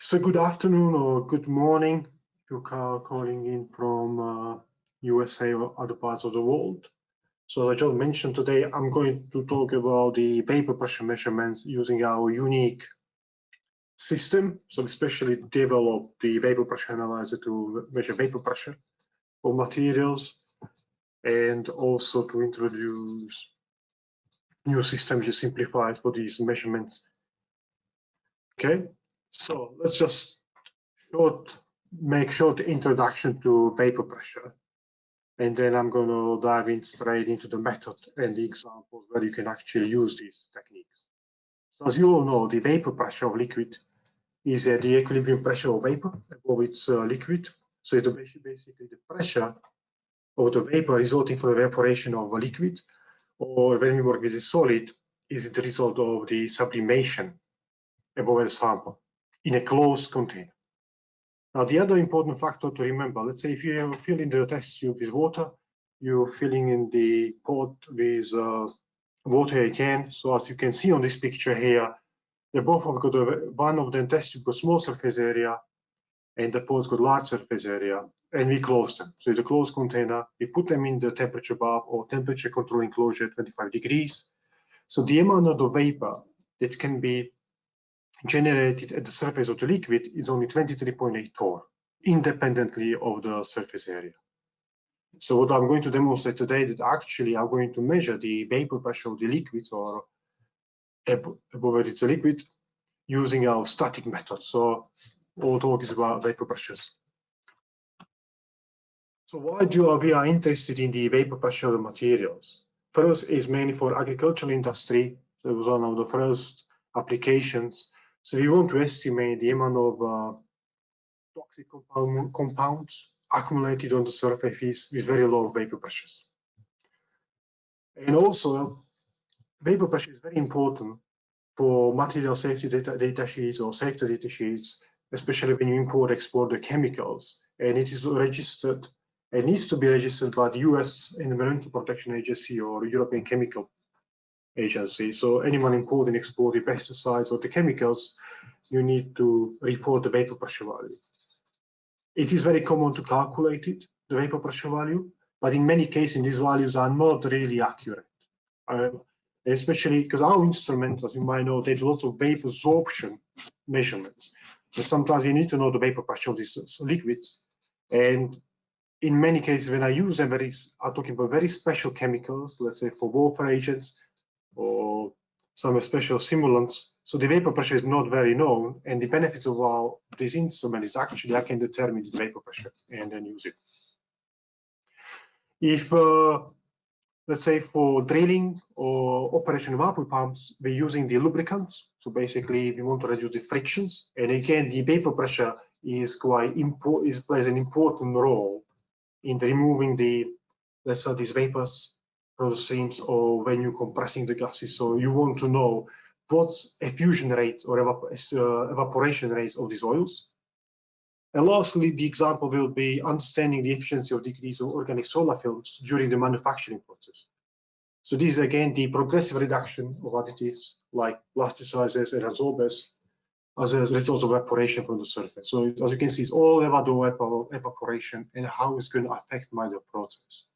So good afternoon or good morning if you're calling in from USA or other parts of the world. So as John mentioned today, I'm going to talk about the vapor pressure measurements using our unique system. So especially develop the vapor pressure analyzer to measure vapor pressure of materials and also to introduce new systems to simplify for these measurements. Okay, so let's just make short introduction to vapor pressure, and then I'm going to dive in straight into the method and the examples where you can actually use these techniques. So as you all know, the vapor pressure of liquid is the equilibrium pressure of vapor above its liquid. So it's basically the pressure of the vapor resulting from the evaporation of a liquid, or when we work with a solid, is the result of the sublimation above the sample in a closed container. Now, the other important factor to remember, let's say if you fill in the test tube with water, you're filling in the pot with water again. So as you can see on this picture here, they both have got one of the test tube got small surface area and the pot's got large surface area, and we close them. So it's a closed container. We put them in the temperature bath or temperature control enclosure at 25 degrees. So the amount of the vapor that can be generated at the surface of the liquid is only 23.8 torr, independently of the surface area. So what I'm going to demonstrate today is that actually I'm going to measure the vapor pressure of the liquids or above it's a liquid using our static method. So all talk is about vapor pressures. So why we are interested in the vapor pressure of the materials? First is mainly for agricultural industry. So it was one of the first applications. So we want to estimate the amount of toxic compounds accumulated on the surface with very low vapor pressures. And also, vapor pressure is very important for material safety data sheets or safety data sheets, especially when you import, export the chemicals. And it is registered, it needs to be registered by the US Environmental Protection Agency or European Chemical Agency. So anyone importing, exporting pesticides or the chemicals, you need to report the vapor pressure value. It is very common to calculate it, the vapor pressure value, but in many cases, these values are not really accurate. Especially because our instruments, as you might know, there's lots of vapor absorption measurements. So sometimes you need to know the vapor pressure of these liquids. And in many cases, when I use them, I'm talking about very special chemicals, let's say for warfare agents or some special simulants. So the vapor pressure is not very known, and the benefits of this instrument is actually I can determine the vapor pressure and then use it. If let's say for drilling or operation of vapor pumps, we're using the lubricants. So basically, we want to reduce the frictions, and again, the vapor pressure is plays an important role in removing let's say these vapors from the streams or when you're compressing the gases. So you want to know what's effusion rates or evaporation rates of these oils. And lastly, the example will be understanding the efficiency of degrees of organic solar films during the manufacturing process. So this is again the progressive reduction of additives like plasticizers and adsorbers as a result of evaporation from the surface. So as you can see, it's all about evaporation and how it's going to affect my process.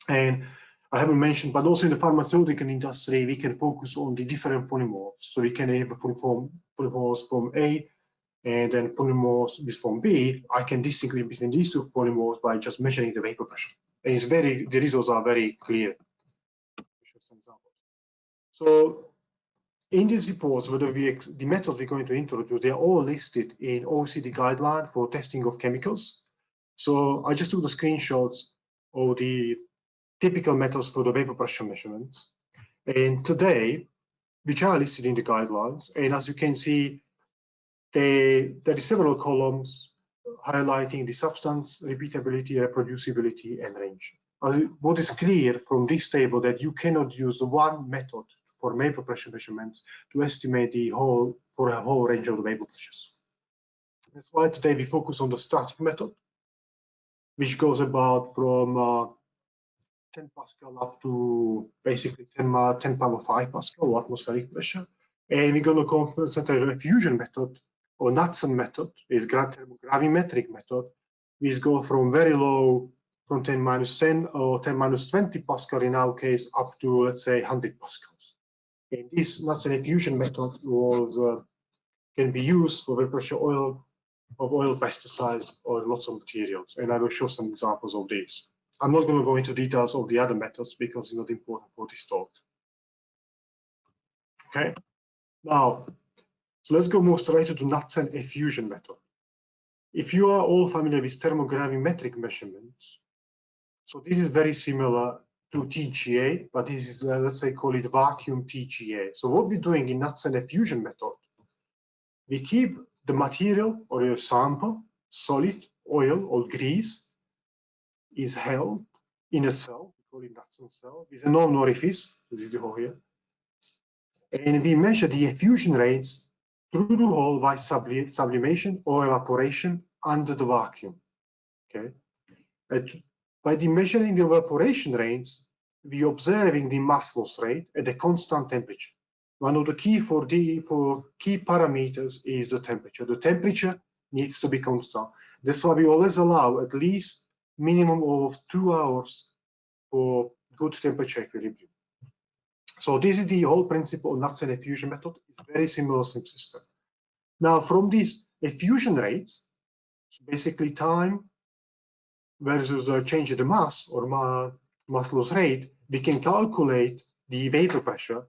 And I haven't mentioned, but also in the pharmaceutical industry, we can focus on the different polymorphs. So we can have polymorphs from A and then polymorphs with form B. I can distinguish between these two polymorphs by just measuring the vapor pressure. And the results are very clear. So in these reports, the methods we're going to introduce, they're all listed in OECD guideline for testing of chemicals. So I just took the screenshots of the typical methods for the vapor pressure measurements. And today, which are listed in the guidelines, and as you can see, there are several columns highlighting the substance, repeatability, reproducibility, and range. What is clear from this table that you cannot use one method for vapor pressure measurements to estimate a whole range of the vapor pressures. That's why today we focus on the static method, which goes about from 10 Pascal up to basically 10 power 5 Pascal atmospheric pressure. And we're going to concentrate on the fusion method, or Knudsen method is gravimetric method, which go from very low, from 10 minus 10 or 10 minus 20 Pascal in our case, up to, let's say, 100 Pascals. And this Knudsen effusion method was, can be used for very pressure oil pesticides or lots of materials. And I will show some examples of these. I'm not going to go into details of the other methods because it's not important for this talk. Okay. Now, so let's go more straight to the Knudsen effusion method. If you are all familiar with thermogravimetric measurements, so this is very similar to TGA, but this is, let's say, call it vacuum TGA. So what we're doing in Knudsen effusion method, we keep the material or a sample, solid, oil, or grease, is held in a cell, we call it Knudsen cell, with a known orifice, so this is the hole here, and we measure the effusion rates through the hole by sublimation or evaporation under the vacuum. Okay. By measuring the evaporation rates, we observing the mass loss rate at a constant temperature. One of the key key parameters is the temperature. The temperature needs to be constant. That's why we always allow at least minimum of 2 hours for good temperature equilibrium. So this is the whole principle of Knudsen effusion method. It's very similar system. Now from these effusion rates, so basically time versus the change in the mass or mass loss rate, we can calculate the vapor pressure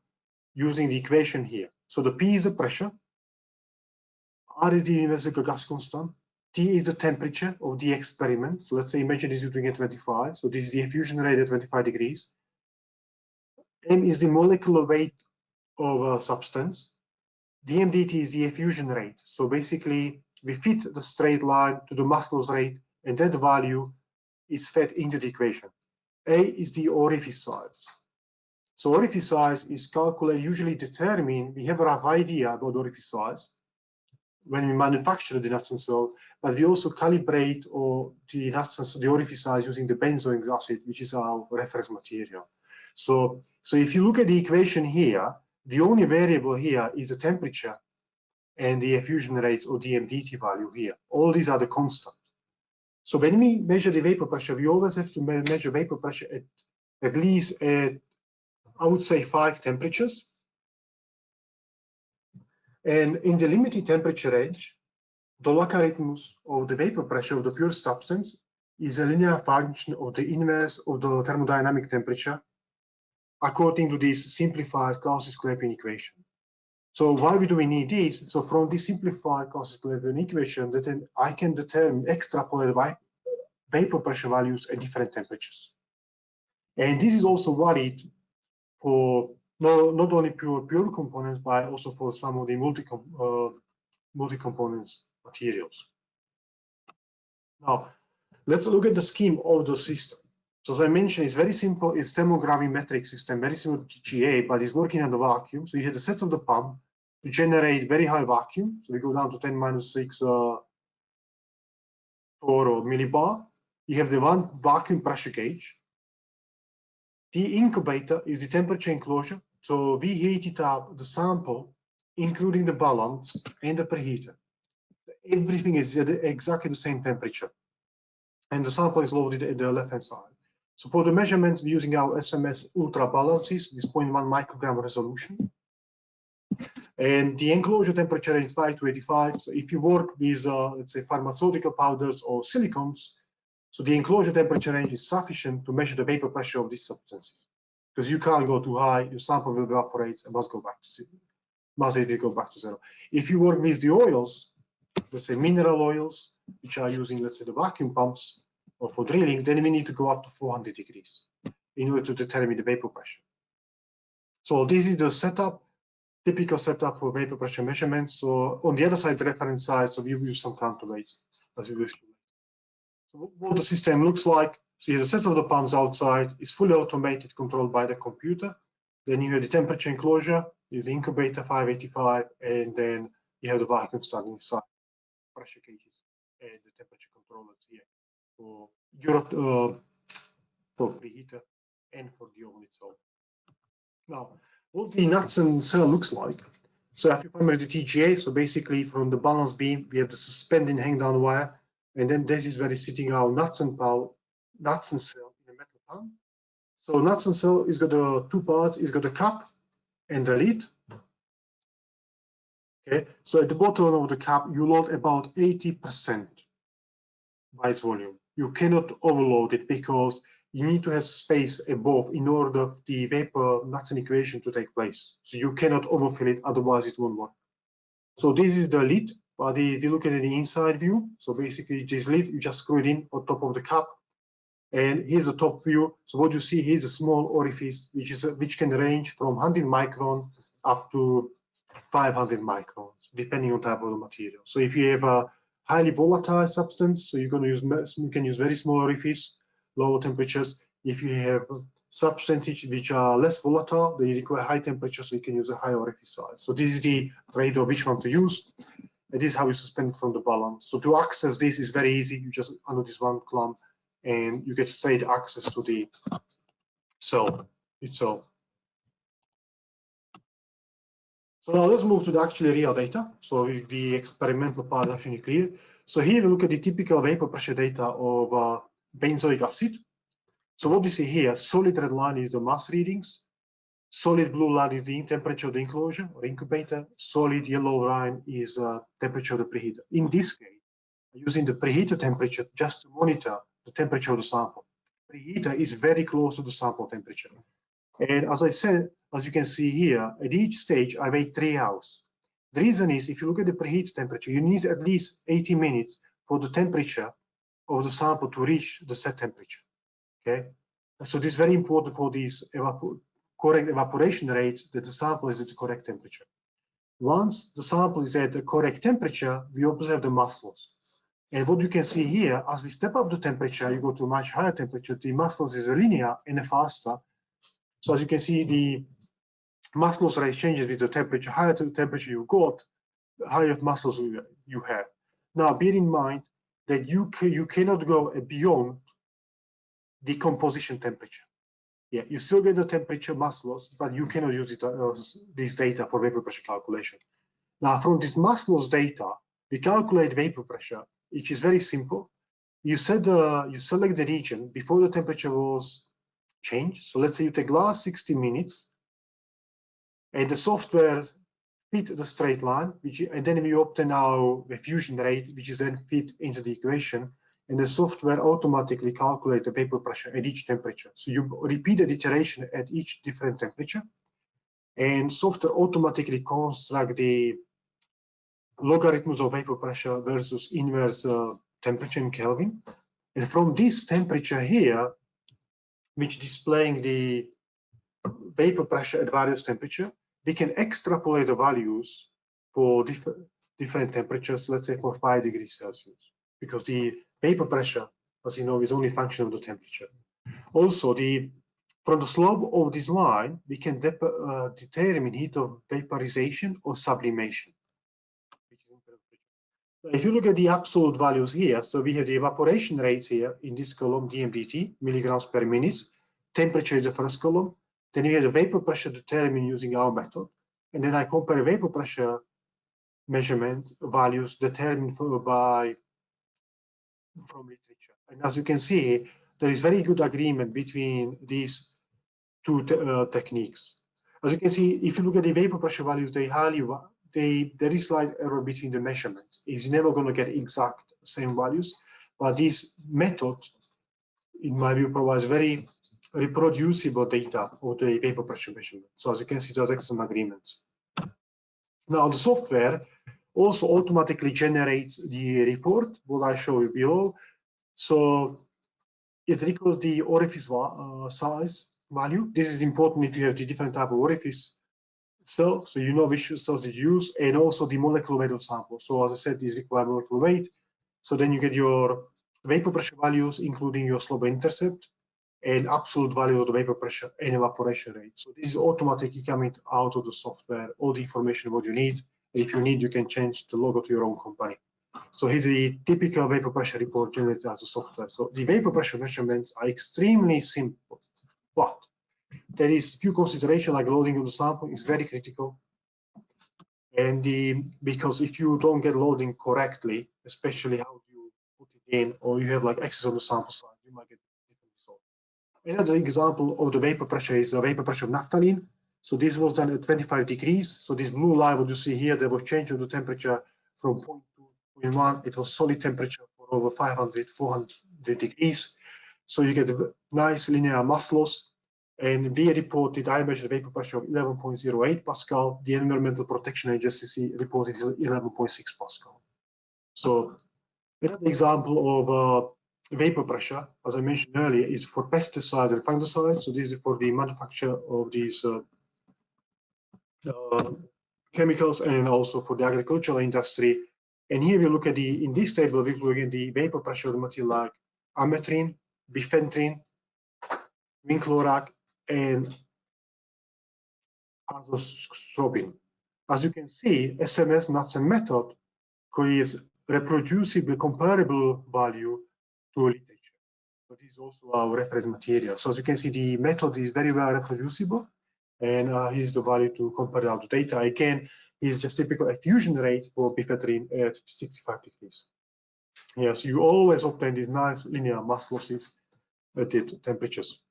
using the equation here. So the P is the pressure, R is the universal gas constant, T is the temperature of the experiment. So let's say imagine this is doing at 25. So this is the effusion rate at 25 degrees. M is the molecular weight of a substance. dmdt is the effusion rate. So basically we fit the straight line to the mass loss rate, and that value is fed into the equation. A is the orifice size. So orifice size is calculated, usually determined, we have a rough idea about orifice size when we manufacture the Knudsen cell, but we also calibrate the orifice size using the benzoic acid, which is our reference material. So if you look at the equation here, the only variable here is the temperature and the effusion rates or dmdt value here. All these are the constant. So when we measure the vapor pressure, we always have to measure vapor pressure at least I would say 5 temperatures. And in the limited temperature range, the logarithms of the vapor pressure of the pure substance is a linear function of the inverse of the thermodynamic temperature according to this simplified Clausius-Clapeyron equation. So why do we need this? So from this simplified Clausius-Clapeyron equation, then I can determine extrapolate vapor pressure values at different temperatures. And this is also valid for not only pure components, but also for some of the multi-components materials. Now, let's look at the scheme of the system. So as I mentioned, it's very simple. It's thermogravimetric system, very similar to TGA, but it's working on the vacuum. So you have the sets of the pump to generate very high vacuum. So we go down to 10 minus 6 4 or millibar. You have the one vacuum pressure gauge. The incubator is the temperature enclosure. So we heated up the sample, including the balance and the preheater. Everything is at exactly the same temperature. And the sample is loaded at the left-hand side. So for the measurements, we're using our SMS ultra balances with 0.1 microgram resolution. And the enclosure temperature is 5 to 85. So if you work with, let's say, pharmaceutical powders or silicones, so the enclosure temperature range is sufficient to measure the vapor pressure of these substances. Because you can't go too high, your sample will evaporate and must go back to zero. Must go back to zero. If you work with the oils, let's say mineral oils, which are using, let's say, the vacuum pumps or for drilling, then we need to go up to 400 degrees in order to determine the vapor pressure. So this is the setup, typical setup for vapor pressure measurements. So on the other side, the reference side, so we use some counterweights as we wish to. So what the system looks like, so you have the set of the pumps outside, is fully automated, controlled by the computer. Then you have the temperature enclosure, is the incubator 585, and then you have the vacuum stand inside, pressure gauges, and the temperature controllers here for Europe, for preheater, and for the oven itself. Now, what the Knudsen cell looks like. So if you remember the TGA, so basically from the balance beam, we have the suspending hang down wire, and then this is where it's sitting our nuts and cell in a metal pan. So nuts and cell is got the two parts, it's got the cap and the lid. Okay, so at the bottom of the cap, you load about 80% by its volume. You cannot overload it because you need to have space above in order the vapor Knudsen equation to take place. So you cannot overfill it, otherwise it won't work. So this is the lid, but if you look at the inside view, so basically this lid, you just screw it in on top of the cap. And here's the top view. So what you see here is a small orifice, which can range from 100 micron up to 500 microns, depending on type of the material. So if you have a highly volatile substance, so you can use very small orifice, low temperatures. If you have substances which are less volatile, they require high temperature, so you can use a high orifice size. So this is the trade-off which one to use. And this is how you suspend from the balance. So to access this is very easy. You just undo this one clamp, and you get straight access to the cell itself. So now let's move to the actually real data. So the experimental part is actually clear. So here we look at the typical vapor pressure data of benzoic acid. So what we see here, solid red line is the mass readings. Solid blue line is the temperature of the enclosure or incubator. Solid yellow line is temperature of the preheater. In this case, using the preheater temperature just to monitor the temperature of the sample. Preheater is very close to the sample temperature. And as I said, as you can see here, at each stage, I wait 3 hours. The reason is, if you look at the preheat temperature, you need at least 80 minutes for the temperature of the sample to reach the set temperature. Okay, so this is very important for these correct evaporation rates, that the sample is at the correct temperature. Once the sample is at the correct temperature, we observe the mass loss. And what you can see here, as we step up the temperature, you go to a much higher temperature, the mass loss is linear and faster. So as you can see, the mass loss rate changes with the temperature. Higher the temperature you got, the higher mass loss you have. Now, bear in mind that you cannot go beyond the composition temperature. Yeah, you still get the temperature mass loss, but you cannot use it this data for vapor pressure calculation. Now, from this mass loss data, we calculate vapor pressure, which is very simple. You select the region before the temperature was changed. So let's say you take last 60 minutes, and the software fit the straight line, and then we obtain our diffusion rate, which is then fit into the equation, and the software automatically calculates the vapor pressure at each temperature. So you repeat the iteration at each different temperature, and software automatically construct the logarithms of vapor pressure versus inverse temperature in Kelvin. And from this temperature here, which displaying the vapor pressure at various temperature, we can extrapolate the values for different temperatures, let's say for 5 degrees Celsius, because the vapor pressure, as you know, is only a function of the temperature. Also, from the slope of this line, we can determine heat of vaporization or sublimation. If you look at the absolute values here, so we have the evaporation rates here in this column, dmdt, milligrams per minute. Temperature is the first column. Then we have the vapor pressure determined using our method. And then I compare vapor pressure measurement values determined from literature. And as you can see, there is very good agreement between these two techniques. As you can see, if you look at the vapor pressure values, there is slight error between the measurements. It's never going to get exact same values, but this method, in my view, provides very reproducible data of the vapor pressure measurement. So as you can see, there's excellent agreements. Now the software also automatically generates the report, what I show you below. So it records the orifice size value. This is important if you have the different type of orifice cell, so you know which cells to use, and also the molecular weight of sample. So as I said, these require molecular weight. So then you get your vapor pressure values, including your slope intercept, and absolute value of the vapor pressure and evaporation rate. So this is automatically coming out of the software, all the information what you need. If you need, you can change the logo to your own company. So here's the typical vapor pressure report generated as a software. So the vapor pressure measurements are extremely simple, but there is few consideration like loading of the sample is very critical. And because if you don't get loading correctly, especially how you put it in, or you have like excess on the sample size, you might get different result. Another example of the vapor pressure is the vapor pressure of naphthalene. So this was done at 25 degrees. So this blue line, what you see here, there was change of the temperature from 0.2 to 0.1. It was solid temperature for over 500, 400 degrees. So you get a nice linear mass loss. And we reported, I measured vapor pressure of 11.08 Pascal. The Environmental Protection Agency reported 11.6 Pascal. So another example of vapor pressure, as I mentioned earlier, is for pesticides and fungicides. So this is for the manufacture of these chemicals and also for the agricultural industry. And here we look at in this table, we look at the vapor pressure of the material like ametrine, bifenthrin, vinclorac, and azostrobin. As you can see, SMS Knudsen method gives reproducible comparable value to literature. So this is also our reference material. So as you can see, the method is very well reproducible, and here's the value to compare out the data. Again, here's just typical effusion rate for bifenthrin at 65 degrees. Yeah, so you always obtain these nice linear mass losses at the temperatures.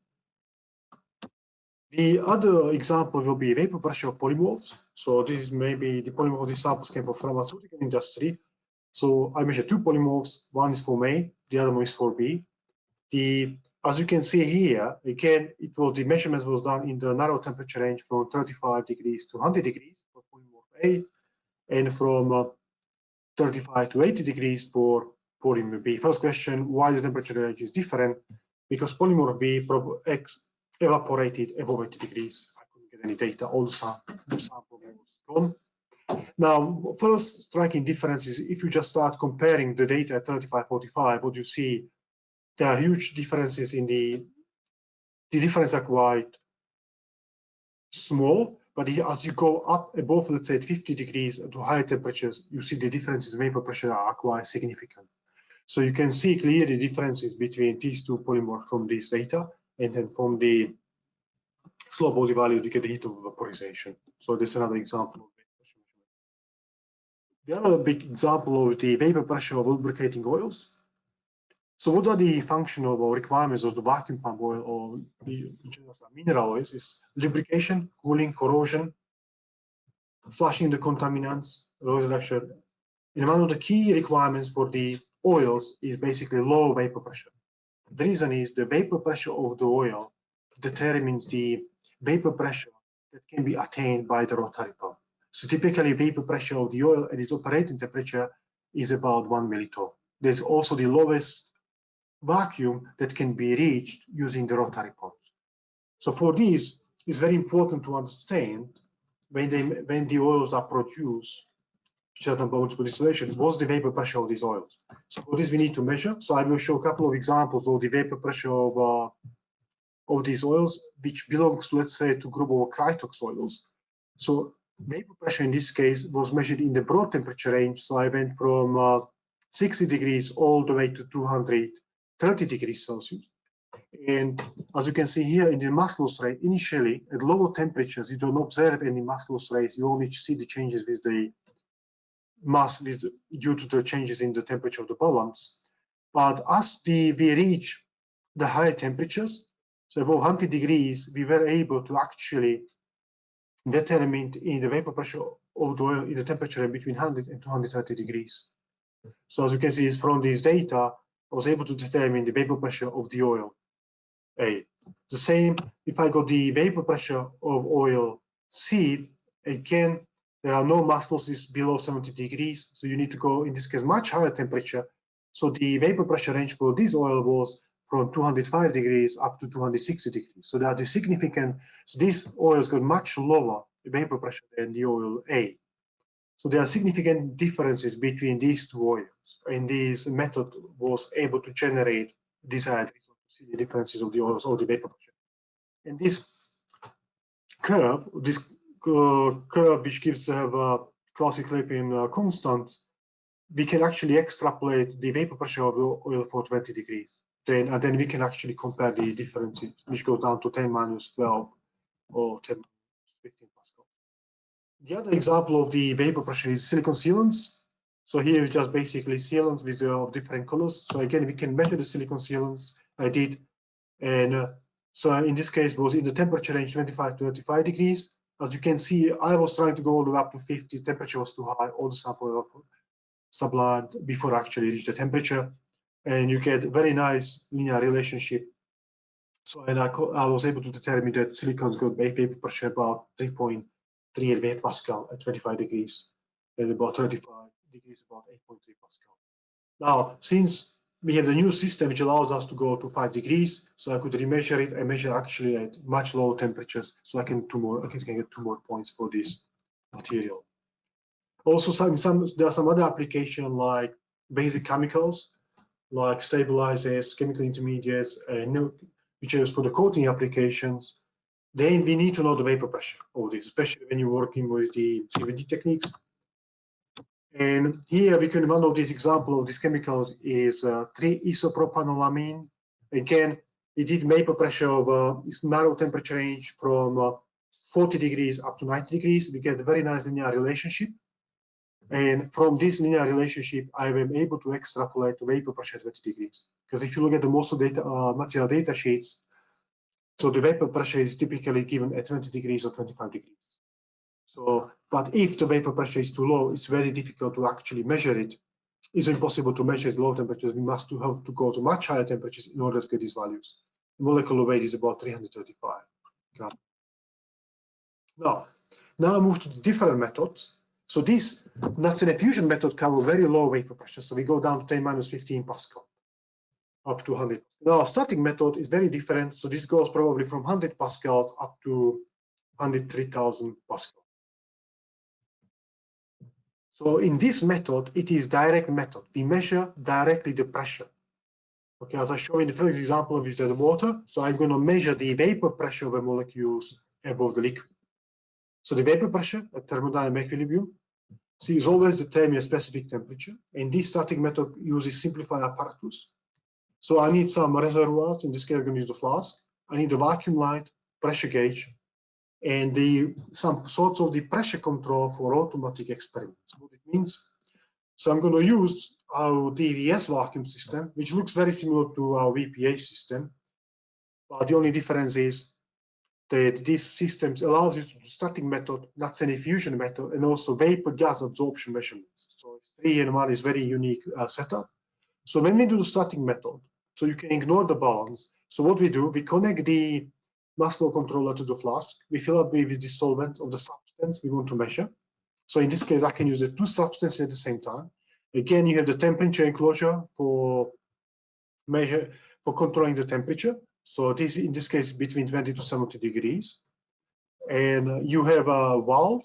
The other example will be vapor pressure of polymorphs. So this is maybe the polymorph of these samples came from pharmaceutical industry. So I measured two polymorphs. One is for A, the other one is for B. As you can see here, again, the measurements was done in the narrow temperature range from 35 degrees to 100 degrees for polymorph A, and from 35 to 80 degrees for polymorph B. First question, why the temperature range is different? Because polymorph B evaporated above 80 degrees. I couldn't get any data. All the sample was gone. Now, first striking difference is if you just start comparing the data at 35, 45, what you see, there are huge differences in the differences are quite small, but as you go up above, let's say 50 degrees to higher temperatures, you see the differences in vapor pressure are quite significant. So you can see clearly the differences between these two polymorphs from this data, and then from the slow body value, you get the heat of vaporization. So this is another example of vapor pressure measurement. The other big example of the vapor pressure of lubricating oils. So what are the functional or requirements of the vacuum pump oil or the mineral oils? Is lubrication, cooling, corrosion, flushing the contaminants, noise reduction. And one of the key requirements for the oils is basically low vapor pressure. The reason is the vapor pressure of the oil determines the vapor pressure that can be attained by the rotary pump. So typically vapor pressure of the oil at its operating temperature is about 1 millitorr. There's also the lowest vacuum that can be reached using the rotary pumps. So for this, it's very important to understand when the oils are produced, certain multiple distillation, what's the vapor pressure of these oils. So for this, we need to measure. So I will show a couple of examples of the vapor pressure of these oils, which belongs, let's say, to group of Krytox oils. So vapor pressure in this case was measured in the broad temperature range. So I went from 60 degrees all the way to 230 degrees Celsius. And as you can see here in the mass loss rate, initially at lower temperatures, you don't observe any mass loss rates. You only see the changes with the mass due to the changes in the temperature of the balance. But as we reach the higher temperatures, so above 100 degrees, we were able to actually determine in the vapor pressure of the oil in the temperature between 100 and 230 degrees. So as you can see from this data, I was able to determine the vapor pressure of the oil A. The same if I got the vapor pressure of oil C, again, there are no mass losses below 70 degrees, so you need to go, in this case, much higher temperature. So the vapor pressure range for this oil was from 205 degrees up to 260 degrees. So that is significant. So these oils got much lower vapor pressure than the oil A. So there are significant differences between these two oils, and this method was able to generate desired result to see the differences of the oils or the vapor pressure. And this curve, which gives a classic Lipin constant, we can actually extrapolate the vapor pressure of the oil for 20 degrees. And then we can actually compare the differences, which goes down to 10 minus 12 or 10 minus 15 Pascal. The other example of the vapor pressure is silicon sealants. So here is just basically sealants with different colors. So again, we can measure the silicon sealants I did. And so in this case, it was in the temperature range 25 to 35 degrees. As you can see, I was trying to go all the way up to 50. Temperature was too high. All the samples were sublimed before actually reach the temperature. And you get a very nice linear relationship. So and I was able to determine that silicon's got vapor pressure about 3.3 Pascal at 25 degrees, and about 35 degrees about 8.3 Pascal. Now, since we have the new system which allows us to go to 5 degrees, so I could remeasure it and measure actually at much lower temperatures, so I can get 2 more points for this material. Also, there are some other applications like basic chemicals, like stabilizers, chemical intermediates, which are used for the coating applications. Then we need to know the vapor pressure of this, especially when you're working with the CVD techniques. And here we can, one of these examples of these chemicals is 3-isopropanolamine. Again, it did vapor pressure of this narrow temperature range from 40 degrees up to 90 degrees. We get a very nice linear relationship. And from this linear relationship, I am able to extrapolate the vapor pressure at 20 degrees. Because if you look at the most of data, material data sheets, so the vapor pressure is typically given at 20 degrees or 25 degrees. So, but if the vapor pressure is too low, it's very difficult to actually measure it. It's impossible to measure at low temperatures. We must have to go to much higher temperatures in order to get these values. The molecular weight is about 335 grams. Now I move to the different methods. So this naphthalene fusion method covers very low vapor pressure. So we go down to 10 minus 15 Pascal up to 100. Now static method is very different. So this goes probably from 100 Pascals up to 103,000 Pascal. So in this method, it is direct method. We measure directly the pressure. Okay, as I show in the first example of the water. So I'm going to measure the vapor pressure of the molecules above the liquid. So the vapor pressure at thermodynamic equilibrium is always determined at a specific temperature. And this static method uses simplified apparatus. So I need some reservoirs. In this case, I'm going to use the flask. I need a vacuum light, pressure gauge, and some sorts of the pressure control for automatic experiments. What it means, so I'm going to use our DVS vacuum system, which looks very similar to our VPA system, but the only difference is that this system allows you to do static method, naphthalene fusion method, and also vapor gas absorption measurements. So it's 3-in-1 is very unique setup. So when we do the static method, so you can ignore the balance. So what we do, we connect the mass flow controller to the flask. We fill up with the solvent of the substance we want to measure. So in this case, I can use the two substances at the same time. Again, you have the temperature enclosure for controlling the temperature. So this, in this case, between 20 to 70 degrees. And you have a valve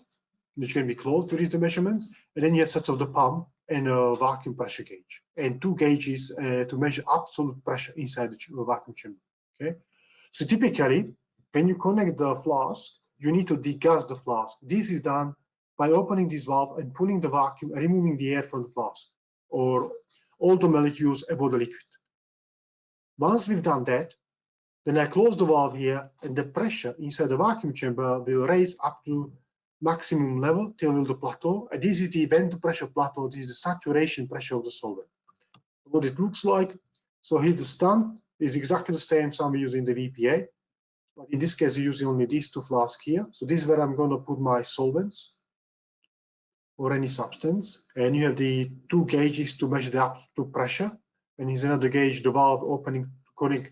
which can be closed to reach the measurements. And then you have sets of the pump and a vacuum pressure gauge, and two gauges to measure absolute pressure inside the vacuum chamber. Okay, so typically when you connect the flask, you need to degas the flask. This is done by opening this valve and pulling the vacuum and removing the air from the flask or all the molecules above the liquid. Once we've done that, then I close the valve here, and the pressure inside the vacuum chamber will raise up to maximum level till the plateau. And this is the vent pressure plateau. This is the saturation pressure of the solvent. What it looks like. So here's the stand. It's exactly the same I'm using the VPA. But in this case, we're using only these two flasks here. So this is where I'm going to put my solvents or any substance. And you have the two gauges to measure the absolute pressure. And here's another gauge, the valve opening to connect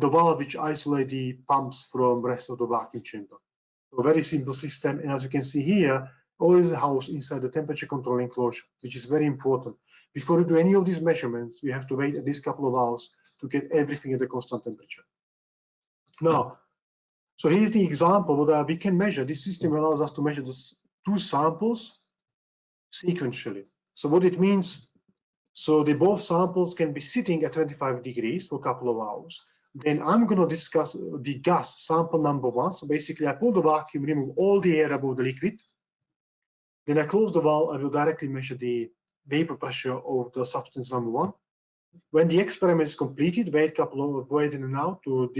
the valve which isolates the pumps from the rest of the vacuum chamber. So a very simple system. And as you can see here, all is housed inside the temperature control enclosure, which is very important. Before you do any of these measurements, you have to wait at least a couple of hours to get everything at a constant temperature. Now, so here's the example that we can measure. This system allows us to measure the two samples sequentially. So what it means, so both samples can be sitting at 25 degrees for a couple of hours. Then I'm going to discuss the gas sample number one. So basically, I pull the vacuum, remove all the air above the liquid. Then I close the valve. I will directly measure the vapor pressure of the substance number one. When the experiment is completed, wait a couple of in and out to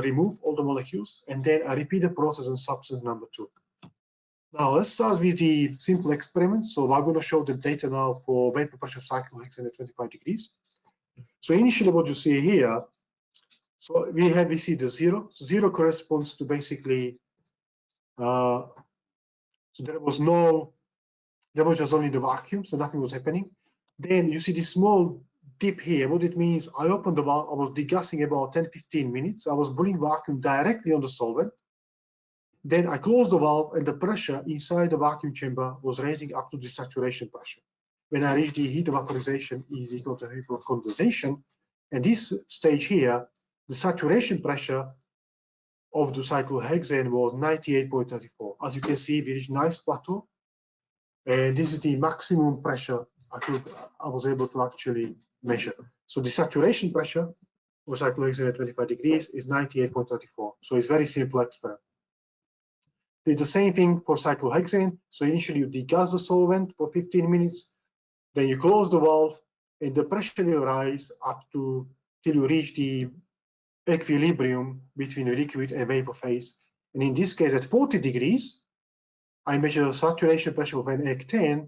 remove all the molecules, and then I repeat the process on substance number two. Now let's start with the simple experiment. So I'm going to show the data now for vapor pressure cyclohexane at 25 degrees. So initially what you see here, so we see the zero. So zero corresponds to basically, so there was just only the vacuum, so nothing was happening. Then you see this small dip here. What it means, I opened the valve, I was degassing about 10-15 minutes. I was blowing vacuum directly on the solvent. Then I closed the valve and the pressure inside the vacuum chamber was raising up to the saturation pressure. When I reached the heat of vaporization is equal to heat of condensation. And this stage here, the saturation pressure of the cyclohexane was 98.34. As you can see, we reached nice plateau. And this is the maximum pressure I was able to actually measure. So the saturation pressure for cyclohexane at 25 degrees is 98.34. So it's very simple experiment. Did the same thing for cyclohexane. So initially you degas the solvent for 15 minutes, then you close the valve, and the pressure will rise up to till you reach the equilibrium between the liquid and vapor phase. And in this case, at 40 degrees, I measure the saturation pressure of an hectane,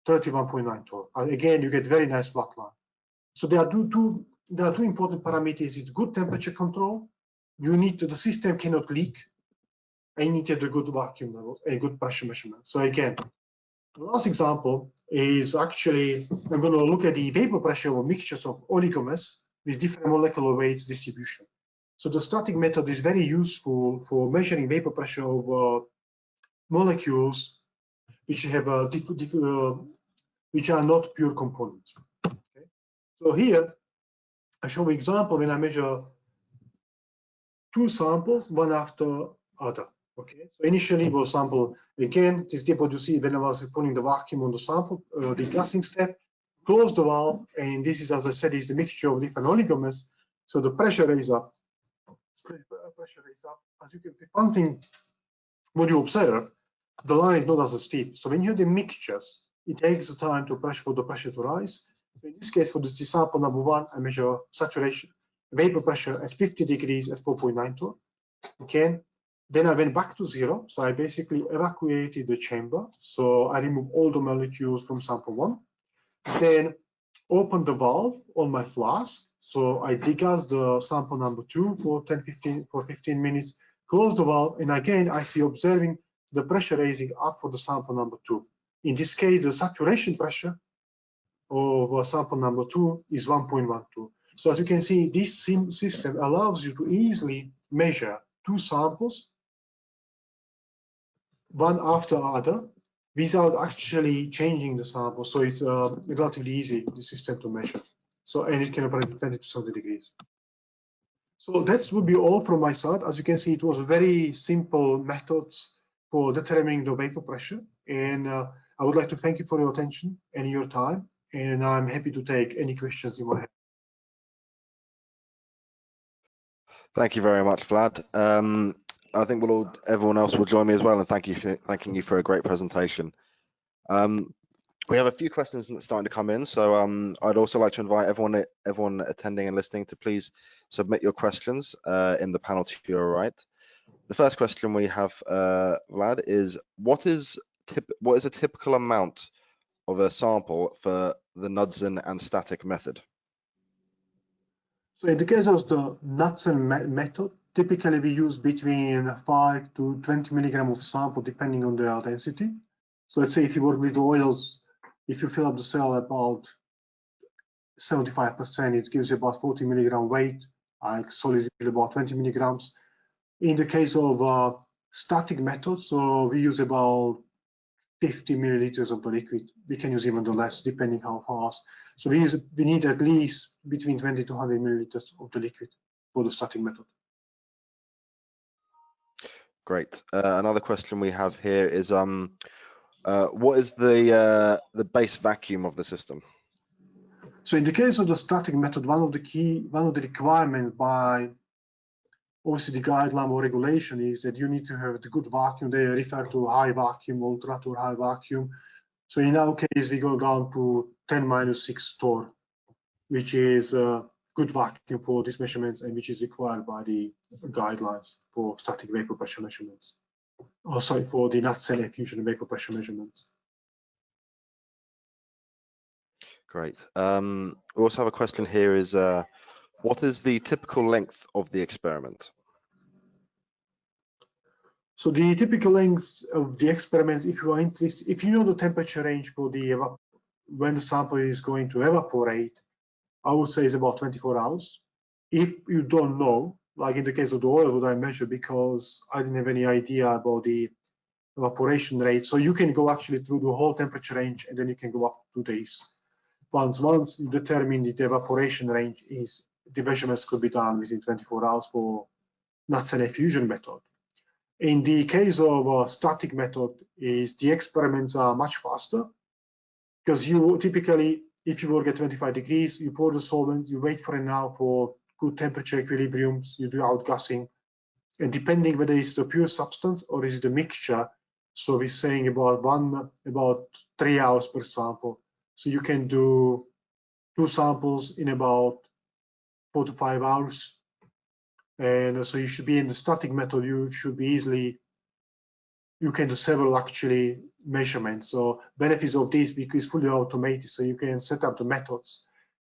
31.9 torr. And again, you get very nice flat line. So there are two important parameters. It's good temperature control. You need the system cannot leak. I need to have a good vacuum level, a good pressure measurement. So again, the last example is actually, I'm going to look at the vapor pressure of mixtures of oligomers with different molecular weights distribution. So the static method is very useful for measuring vapor pressure of molecules which have which are not pure components. Okay? So here, I show an example when I measure two samples, one after other. Okay, so initially it was sample again. This is what you see when I was putting the vacuum on the sample, the gassing step, close the valve, and this is, as I said, is the mixture of different oligomers. So the pressure is up. Pressure is up. As you can see, one thing, what you observe, the line is not as steep. So when you have the mixtures, it takes the time for the pressure to rise. So in this case, for this sample number one, I measure saturation, vapor pressure at 50 degrees at 4.9 torr. Okay, then I went back to zero. So I basically evacuated the chamber. So I removed all the molecules from sample one. Then opened the valve on my flask. So I degassed the sample number two for 15 minutes, closed the valve, and again I see observing the pressure raising up for the sample number two. In this case, the saturation pressure of sample number two is 1.12. So as you can see, this system allows you to easily measure two samples, one after other, without actually changing the sample. So it's relatively easy, the system to measure. So, and it can operate 20 to 70 degrees. So that would be all from my side. As you can see, it was very simple methods for determining the vapor pressure. And I would like to thank you for your attention and your time. And I'm happy to take any questions you might have. Thank you very much, Vlad. I think everyone else will join me as well, and thanking you for a great presentation. We have a few questions starting to come in, so I'd also like to invite everyone attending and listening to please submit your questions in the panel to your right. The first question we have, Vlad, is what is a typical amount of a sample for the Knudsen and static method? So in the case of the Knudsen method, typically we use between 5 to 20 milligrams of sample depending on their density. So let's say if you work with the oils, if you fill up the cell about 75%, it gives you about 40 milligram weight, solid about 20 milligrams. In the case of static method, so we use about 50 milliliters of the liquid. We can use even the less depending how fast. So we need at least between 20 to 100 milliliters of the liquid for the static method. Great. Another question we have here is what is the base vacuum of the system? So in the case of the static method, one of the requirements by obviously the guideline or regulation is that you need to have the good vacuum. They refer to high vacuum, ultra torr high vacuum. So in our case, we go down to 10-6 torr, which is a good vacuum for these measurements and which is required by the guidelines for static vapor pressure measurements. sorry, for the naphthalene effusion and vapor pressure measurements. Great. We also have a question here is, what is the typical length of the experiment? So the typical length of the experiments, if you are interested, if you know the temperature range for the when the sample is going to evaporate, I would say is about 24 hours. If you don't know, like in the case of the oil, what I measured, because I didn't have any idea about the evaporation rate, so you can go actually through the whole temperature range, and then you can go up to 2 days. Once you determine the evaporation range, is the measurements could be done within 24 hours for naphthalene effusion method. In the case of a static method, is the experiments are much faster, because you typically, if you work at 25 degrees, you pour the solvent, you wait for an hour for good temperature equilibriums, you do outgassing, and depending whether it's the pure substance or is it a mixture, so we're saying about 3 hours per sample. So you can do 2 samples in about 4 to 5 hours. And so you should be in the static method, you should be easily, you can do several actually measurements. So benefits of this, because it's fully automated, so you can set up the methods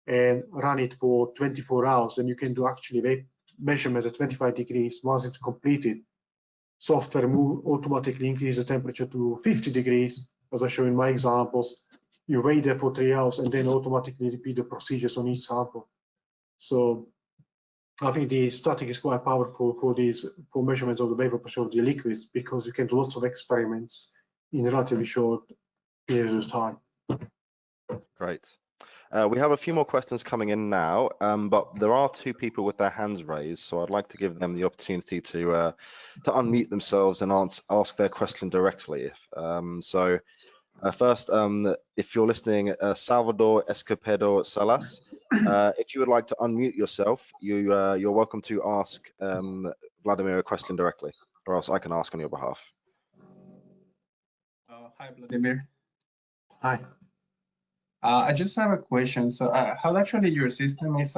and run it for 24 hours, and you can do actually measurements at 25 degrees. Once it's completed, software will automatically increase the temperature to 50 degrees, as I show in my examples. You wait there for 3 hours and then automatically repeat the procedures on each sample. So I think the static is quite powerful for measurements of the vapor pressure of the liquids, because you can do lots of experiments in a relatively short periods of time. Great. We have a few more questions coming in now, but there are 2 people with their hands raised, so I'd like to give them the opportunity to unmute themselves and ask their question directly. First, if you're listening, Salvador Escopedo Salas, if you would like to unmute yourself, you're welcome to ask Vladimir a question directly, or else I can ask on your behalf. Hi, Vladimir. Hi. I just have a question. So how actually your system is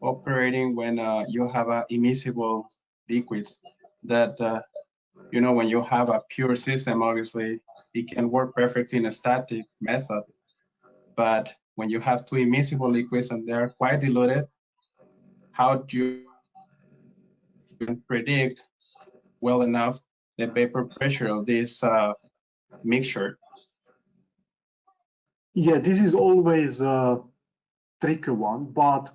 operating when you have immiscible liquids that, you know, when you have a pure system, obviously it can work perfectly in a static method. But when you have 2 immiscible liquids and they're quite diluted, how do you predict well enough the vapor pressure of this mixture? Yeah, this is always a tricky one, but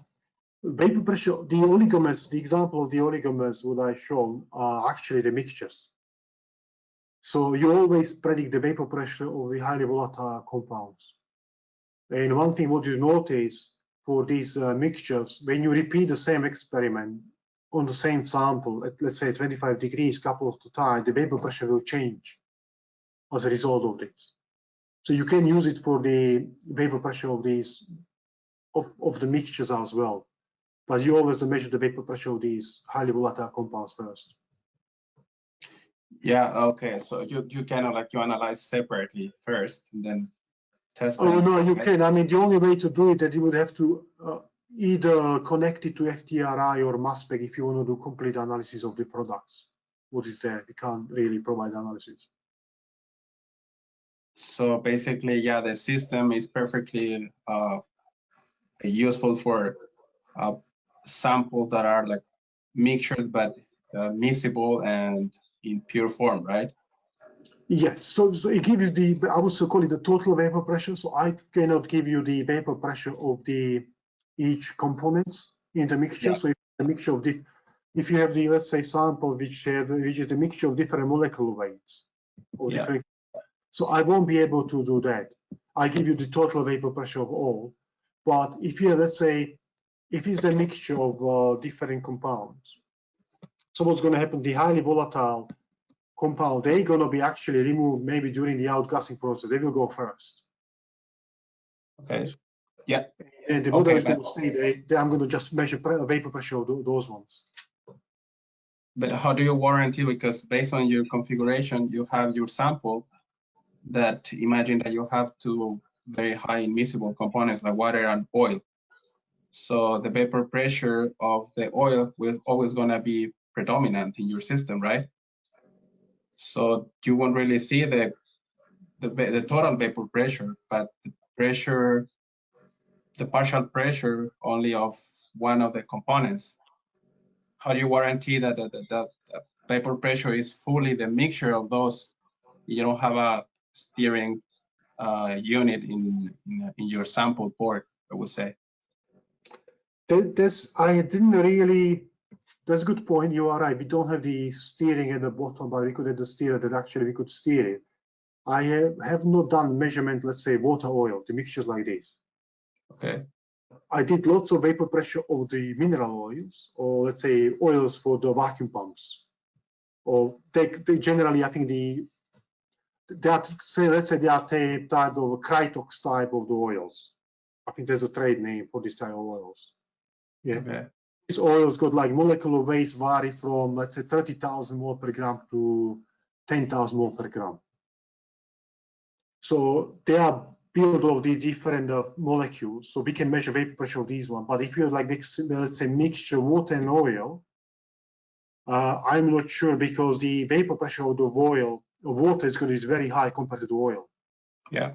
vapor pressure, the oligomers, the example of the oligomers what I shown are actually the mixtures. So you always predict the vapor pressure of the highly volatile compounds. And one thing what you notice for these mixtures, when you repeat the same experiment on the same sample at, let's say, 25 degrees couple of the time, the vapor pressure will change as a result of this. So you can use it for the vapor pressure of these of the mixtures as well, but you always measure the vapor pressure of these highly volatile compounds first. Yeah, okay. So you kind of like you analyze separately first and then test them. Oh no, you right? can. I mean, the only way to do it that you would have to either connect it to FTRI or mass spec if you want to do complete analysis of the products. What is there? We can't really provide analysis. So basically, yeah, the system is perfectly useful for samples that are like mixtures but miscible and in pure form, right? Yes. So it gives you the, I would call it the total vapor pressure. So I cannot give you the vapor pressure of the each components in the mixture. Yeah. So if the mixture of the, if you have the, let's say, sample which is the mixture of different molecular weights or Yeah. different, so I won't be able to do that. I give you the total vapor pressure of all. But if you, let's say, if it's the mixture of different compounds, so what's going to happen? The highly volatile compound, they're going to be actually removed maybe during the outgassing process. They will go first. Okay. Yeah. And the model is going to stay there. I'm going to just measure vapor pressure of those ones. But how do you warranty? Because based on your configuration, you have your sample that imagine that you have 2 very high immiscible components like water and oil. So the vapor pressure of the oil will always going to be predominant in your system, right? So you won't really see the total vapor pressure, but the pressure, the partial pressure only of one of the components. How do you guarantee that the vapor pressure is fully the mixture of those? You don't have a steering unit in your sample port, I would say. I didn't really. That's a good point. You are right. We don't have the steering at the bottom, but we could have the steer that actually we could steer it. I have not done measurement, let's say water oil, the mixtures like this. Okay. I did lots of vapor pressure of the mineral oils, or let's say oils for the vacuum pumps. Or they generally, I think let's say they are type of Krytox type of the oils. I think there's a trade name for this type of oils. Yeah. Okay. These oils got like molecular weights vary from, let's say, 30,000 mole per gram to 10,000 mole per gram. So they are built of the different molecules. So we can measure vapor pressure of these ones. But if you like, let's say, mixture water and oil, I'm not sure because the vapor pressure of the water is very high compared to the oil. Yeah.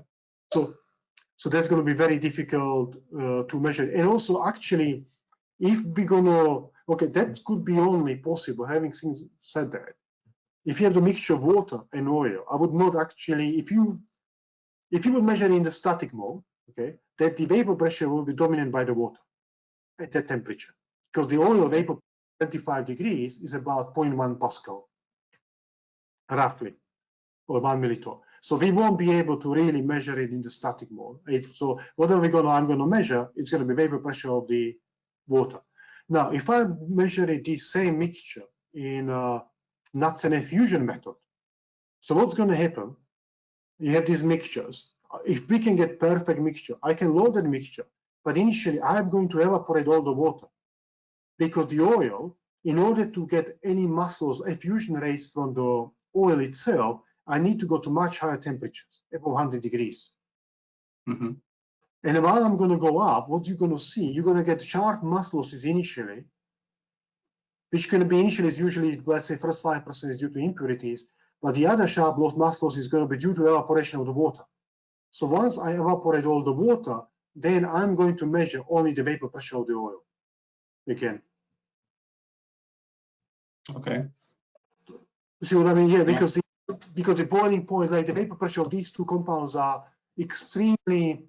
So that's going to be very difficult to measure. And also, actually, if we're gonna, okay, that could be only possible. Having said that, if you have the mixture of water and oil, I would not actually, if you would measure in the static mode, okay, that the vapor pressure will be dominant by the water at that temperature, because the oil vapor 25 degrees is about 0.1 Pascal, roughly, or 1 milliton. So we won't be able to really measure it in the static mode. So whatever I'm gonna measure, it's gonna be vapor pressure of the water. Now, if I measure the same mixture in Knudsen effusion method, so what's gonna happen? You have these mixtures. If we can get perfect mixture, I can load that mixture, but initially I'm going to evaporate all the water, because the oil, in order to get any muscles effusion rates from the oil itself, I need to go to much higher temperatures, above 100 degrees. Mm-hmm. And while I'm going to go up, what you're going to see, you're going to get sharp mass losses initially, which can be initially usually, let's say, first 5% is due to impurities, but the other sharp mass loss is going to be due to evaporation of the water. So once I evaporate all the water, then I'm going to measure only the vapor pressure of the oil again. Okay. You see what I mean? Yeah, because the boiling point, like the vapor pressure of these two compounds are extremely,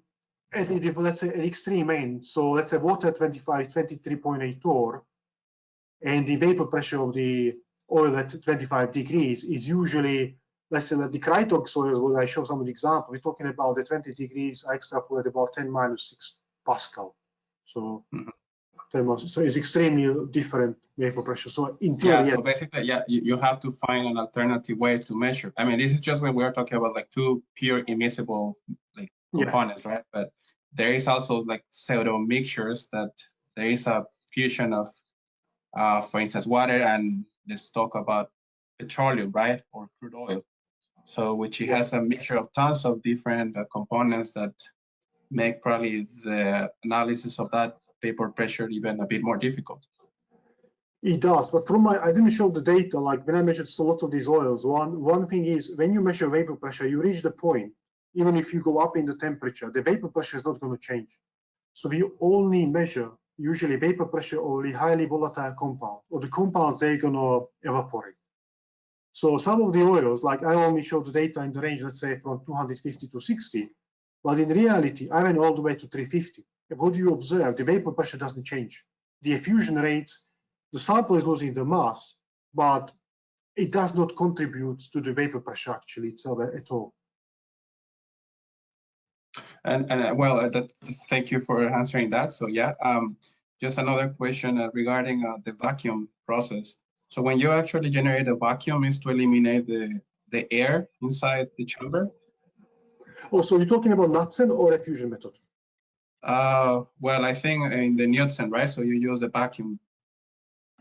let's say, at extreme end. So let's say water 23.8 torr, and the vapor pressure of the oil at 25 degrees is usually, let's say, that the Krytox oil, where I show some of the example, we're talking about the 20 degrees, I extrapolate about 10 minus 6 Pascal. So, so it's extremely different vapor pressure. So in theory, so basically, you have to find an alternative way to measure. I mean, this is just when we're talking about like two pure immiscible like components, right? But there is also like pseudo mixtures that there is a fusion of, for instance, water, and let's talk about petroleum, right, or crude oil. So which it has a mixture of tons of different components that make probably the analysis of that vapor pressure even a bit more difficult. It does, but from I didn't show the data, like when I measured so lots of these oils, one thing is when you measure vapor pressure, you reach the point, even if you go up in the temperature, the vapor pressure is not going to change. So we only measure usually vapor pressure of the highly volatile compound, or the compounds they're going to evaporate. So some of the oils, like I only showed the data in the range, let's say from 250 to 60, but in reality, I went all the way to 350. And what you observe, the vapor pressure doesn't change. The effusion rates, the sample is losing the mass, but it does not contribute to the vapor pressure actually itself at all. And well, thank you for answering that. So yeah, just another question regarding the vacuum process. So when you actually generate a vacuum, is to eliminate the air inside the chamber? Oh, so you're talking about Knudsen or effusion method? Well, I think in the Knudsen, right? So you use the vacuum.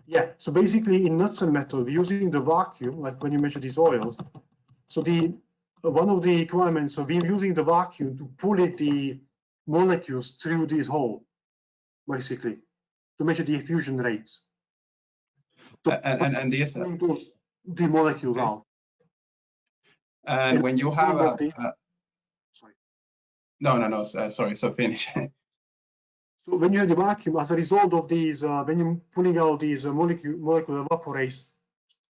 Yeah, so basically in Knudsen method, using the vacuum, like when you measure these oils, so one of the requirements, so we're using the vacuum to pull the molecules through this hole, basically, to measure the effusion rates. So And this the molecules out. And when you have sorry. No, sorry, so finish. So when you have the vacuum, as a result of these, when you're pulling out these molecule evaporates,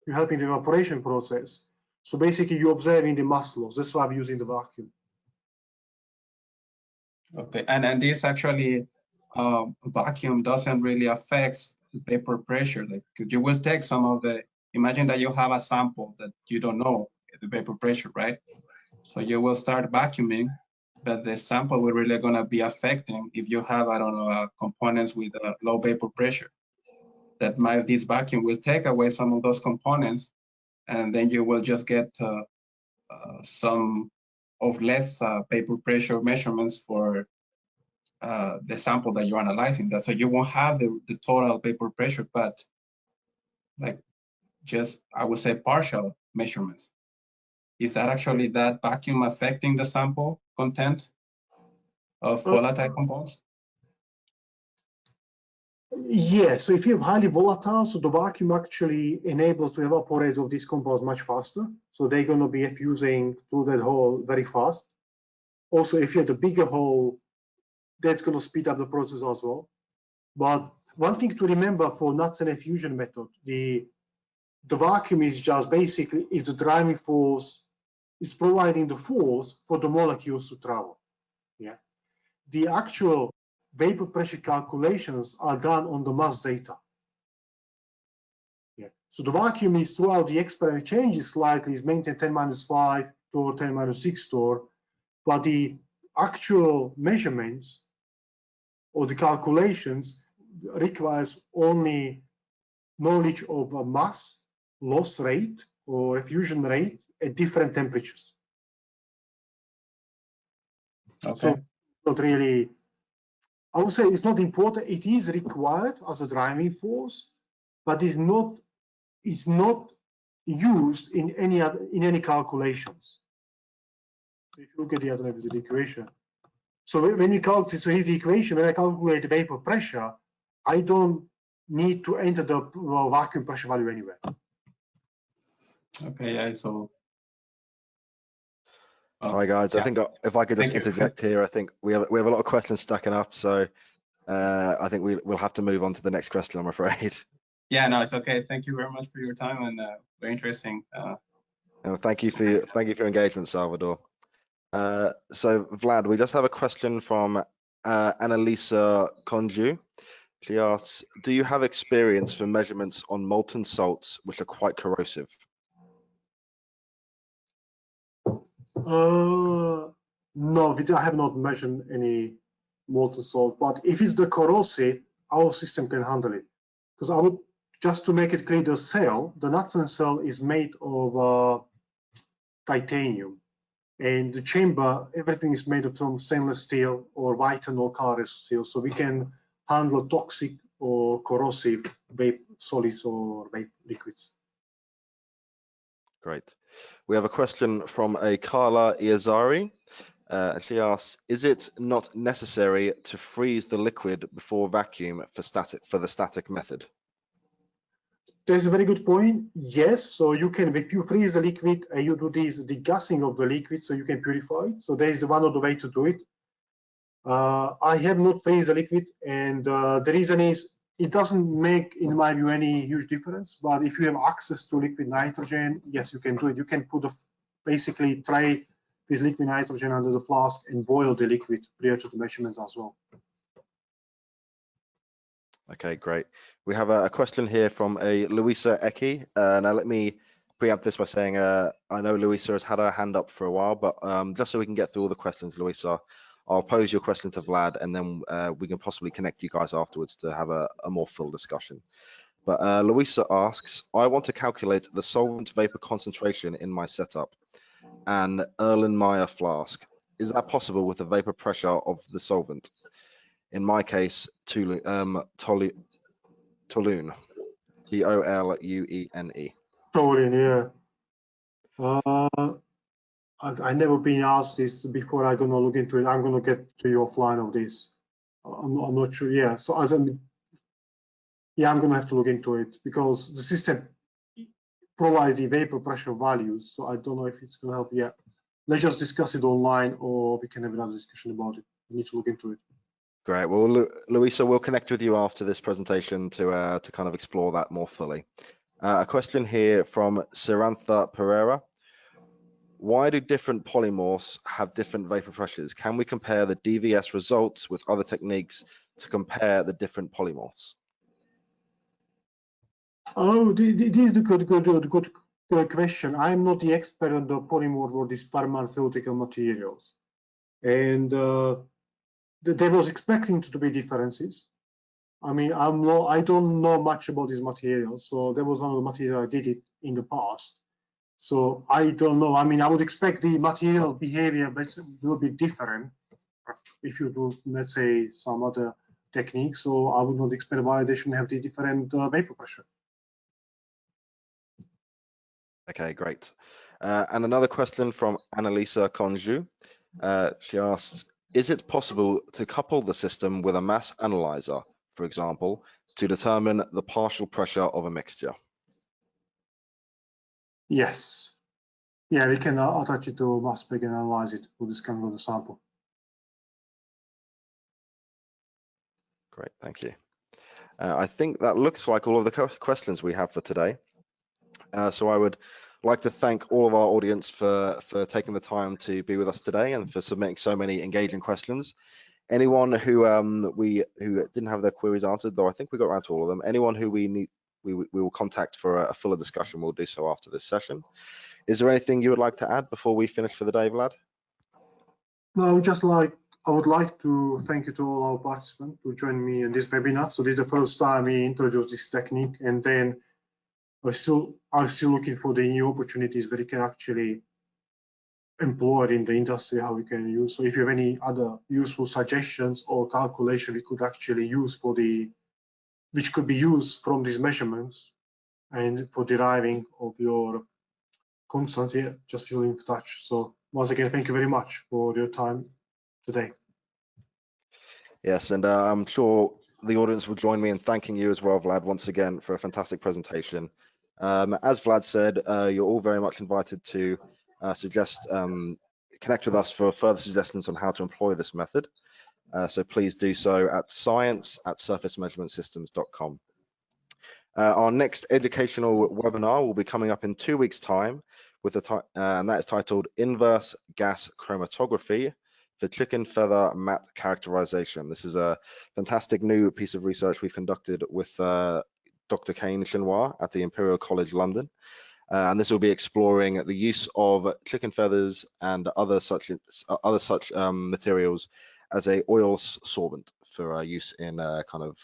you're helping the evaporation process. So basically you're observing the mass loss. That's why I'm using the vacuum. Okay, and this actually vacuum doesn't really affect vapor pressure. Like you will take some of the, imagine that you have a sample that you don't know the vapor pressure, right? So you will start vacuuming, but the sample will really gonna be affecting if you have, I don't know, components with a low vapor pressure. That this vacuum will take away some of those components, and then you will just get some of less vapor pressure measurements for the sample that you're analyzing. That so you won't have the total vapor pressure, but like just, I would say, partial measurements. Is that actually that vacuum affecting the sample content of volatile compounds? Yeah, so if you have highly volatile, so the vacuum actually enables to evaporate of these compounds much faster. So they're going to be effusing through that hole very fast. Also, if you have the bigger hole, that's going to speed up the process as well. But one thing to remember for Knudsen effusion method, the vacuum is just basically is the driving force, is providing the force for the molecules to travel. Yeah, the actual vapor pressure calculations are done on the mass data. Yeah, so the vacuum is throughout the experiment changes slightly, is maintained 10-5 to 10-6 torr, but the actual measurements or the calculations requires only knowledge of a mass loss rate or effusion rate at different temperatures. Okay. So not really, I would say it's not important. It is required as a driving force, but it's not used in any calculations. If you look at the other the equation. So when you calculate, so here's the equation. When I calculate the vapor pressure, I don't need to enter the vacuum pressure value anywhere. Okay, yeah, so. Hi guys, yeah. I think if I could just Thank you. interject here, I think we have a lot of questions stacking up, so I think we'll have to move on to the next question, I'm afraid. Yeah, no, it's okay. Thank you very much for your time and very interesting. Thank you for your engagement, Salvador. So Vlad, we just have a question from Annalisa Conju. She asks, do you have experience for measurements on molten salts which are quite corrosive? No, I have not measured any molten salt, but if it's the corrosive, our system can handle it. Because I would, just to make it clear, the Knudsen cell is made of titanium, and the chamber, everything is made from stainless steel or white and or colorless steel, so we can handle toxic or corrosive solids or liquids. Great. We have a question from a Carla Iazari. She asks, is it not necessary to freeze the liquid before vacuum for the static method? That's a very good point. Yes, so you can, if you freeze the liquid and you do this degassing of the liquid, so you can purify it. So there is one of the way to do it. I have not freeze the liquid, and the reason is it doesn't make, in my view, any huge difference. But if you have access to liquid nitrogen, yes, you can do it. You can put basically tray this liquid nitrogen under the flask and boil the liquid prior to the measurements as well. Okay, great. We have a question here from a Louisa Eki. Now let me preempt this by saying I know Louisa has had her hand up for a while, but just so we can get through all the questions, Louisa, I'll pose your question to Vlad, and then we can possibly connect you guys afterwards to have a more full discussion. But Louisa asks, I want to calculate the solvent vapor concentration in my setup, an Erlenmeyer flask. Is that possible with the vapor pressure of the solvent? In my case, Toluene, Toluene. Toluene, yeah. I've never been asked this before. I'm gonna look into it. I'm gonna get to you offline of this. I'm not sure. Yeah. So I'm gonna have to look into it because the system provide the vapor pressure values. So I don't know if it's going to help yet. Let's just discuss it online, or we can have another discussion about it. We need to look into it. Great. Well, Luisa, we'll connect with you after this presentation to kind of explore that more fully. A question here from Sarantha Pereira. Why do different polymorphs have different vapor pressures? Can we compare the DVS results with other techniques to compare the different polymorphs? Oh, this is a good question. I'm not the expert on the polymorph or these pharmaceutical materials, and there was expecting to be differences. I mean, I don't know much about these materials, so there was one of the materials I did it in the past. So I don't know. I mean, I would expect the material behavior will be different if you do, let's say, some other techniques. So I would not expect why they shouldn't have the different vapor pressure. Okay, great. And another question from Annalisa Conju. She asks, is it possible to couple the system with a mass analyzer, for example, to determine the partial pressure of a mixture? Yes. Yeah, we can attach it to a mass spec and analyze it for this kind of a sample. Great, thank you. I think that looks like all of the questions we have for today. So I would like to thank all of our audience for taking the time to be with us today and for submitting so many engaging questions. Anyone who who didn't have their queries answered, though I think we got around to all of them, anyone who we will contact for a fuller discussion, we'll do so after this session. Is there anything you would like to add before we finish for the day, Vlad? No, I would like to thank you to all our participants who joined me in this webinar. So this is the first time we introduced this technique, and then I'm still looking for the new opportunities where you can actually employ it in the industry, how we can use. So if you have any other useful suggestions or calculation we could actually use which could be used from these measurements and for deriving of your constants, yeah, just feel in touch. So once again, thank you very much for your time today. Yes, and I'm sure the audience will join me in thanking you as well, Vlad, once again for a fantastic presentation. As Vlad said, you're all very much invited to connect with us for further suggestions on how to employ this method. So please do so at science@surfacemeasurementsystems.com. Our next educational webinar will be coming up in 2 weeks' time, and that is titled Inverse Gas Chromatography for Chicken Feather Matte Characterization. This is a fantastic new piece of research we've conducted with Dr. Kane Chenoir at the Imperial College London. And this will be exploring the use of chicken feathers and other such materials as a oil sorbent for use in kind of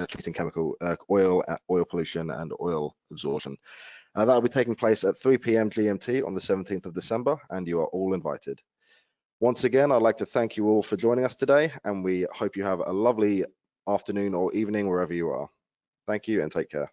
treating chemical oil pollution and oil absorption. That will be taking place at 3 p.m. GMT on the 17th of December, and you are all invited. Once again, I'd like to thank you all for joining us today, and we hope you have a lovely afternoon or evening wherever you are. Thank you and take care.